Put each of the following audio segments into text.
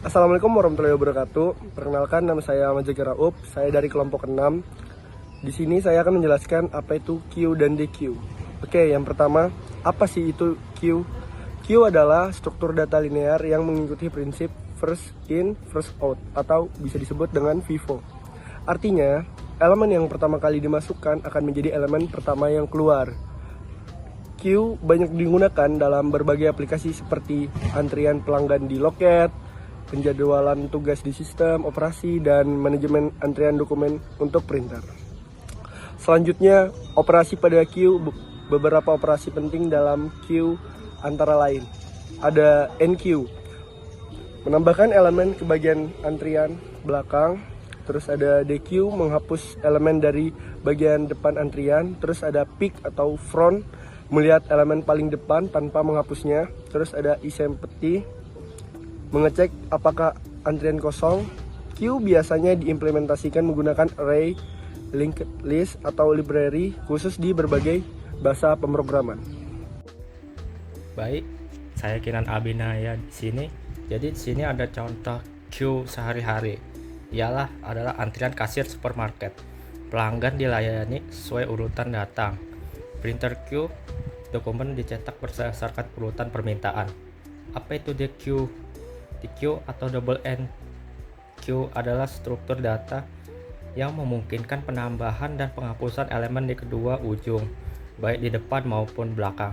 Assalamualaikum warahmatullahi wabarakatuh. Perkenalkan, nama saya Ahmad Zaki Raup. Saya dari kelompok 6. Di sini saya akan menjelaskan apa itu Q dan DQ. Oke, yang pertama, apa sih itu Q? Q adalah struktur data linear yang mengikuti prinsip first in, first out, atau bisa disebut dengan FIFO. Artinya, elemen yang pertama kali dimasukkan akan menjadi elemen pertama yang keluar. Q banyak digunakan dalam berbagai aplikasi seperti antrian pelanggan di loket, penjadwalan tugas di sistem operasi, dan manajemen antrian dokumen untuk printer. Selanjutnya, operasi pada Q. Beberapa operasi penting dalam Q antara lain ada NQ, menambahkan elemen ke bagian antrian belakang. Terus ada DQ, menghapus elemen dari bagian depan antrian. Terus ada pick atau front, melihat elemen paling depan tanpa menghapusnya. Terus ada isempty, mengecek apakah antrian kosong. Q biasanya diimplementasikan menggunakan array, linked list, atau library khusus di berbagai bahasa pemrograman. Baik, saya Kinan Abinaya di sini. Jadi di sini ada contoh Q sehari-hari. Ialah adalah antrian kasir supermarket. Pelanggan dilayani sesuai urutan datang. Printer Q, dokumen dicetak berdasarkan urutan permintaan. Apa itu DQ? DQ atau double N Q adalah struktur data yang memungkinkan penambahan dan penghapusan elemen di kedua ujung, baik di depan maupun belakang.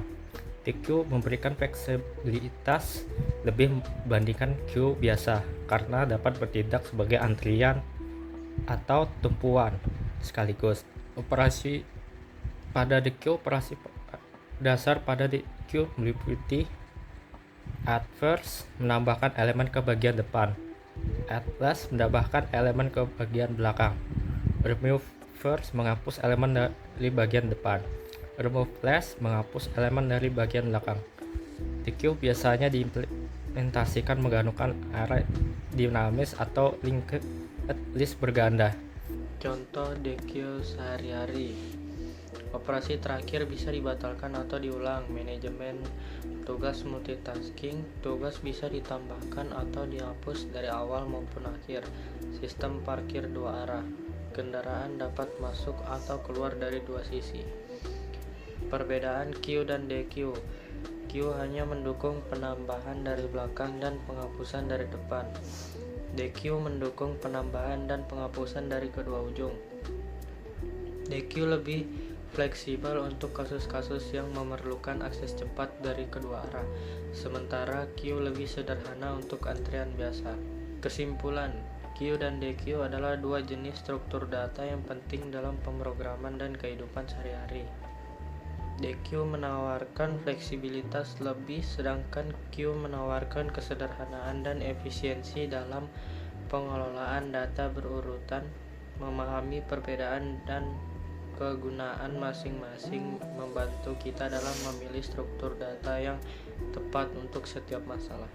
DQ memberikan fleksibilitas lebih dibandingkan Q biasa karena dapat bertindak sebagai antrian atau tumpuan sekaligus. Operasi pada DQ, operasi dasar pada DQ meliputi add first, menambahkan elemen ke bagian depan. Add last, menambahkan elemen ke bagian belakang. Remove first, menghapus elemen dari bagian depan. Remove last, menghapus elemen dari bagian belakang. DQ biasanya diimplementasikan menggunakan array dinamis atau linked list berganda. Contoh DQ sehari-hari. Operasi terakhir bisa dibatalkan atau diulang. Manajemen tugas multitasking. Tugas bisa ditambahkan atau dihapus dari awal maupun akhir. Sistem parkir dua arah. Kendaraan dapat masuk atau keluar dari dua sisi. Perbedaan Q dan DQ. Q hanya mendukung penambahan dari belakang dan penghapusan dari depan. DQ mendukung penambahan dan penghapusan dari kedua ujung. DQ lebih fleksibel untuk kasus-kasus yang memerlukan akses cepat dari kedua arah, sementara Q lebih sederhana untuk antrian biasa. Kesimpulan, Q dan DQ adalah dua jenis struktur data yang penting dalam pemrograman dan kehidupan sehari-hari. DQ menawarkan fleksibilitas lebih, sedangkan Q menawarkan kesederhanaan dan efisiensi dalam pengelolaan data berurutan. Memahami perbedaan dan kegunaan masing-masing membantu kita dalam memilih struktur data yang tepat untuk setiap masalah.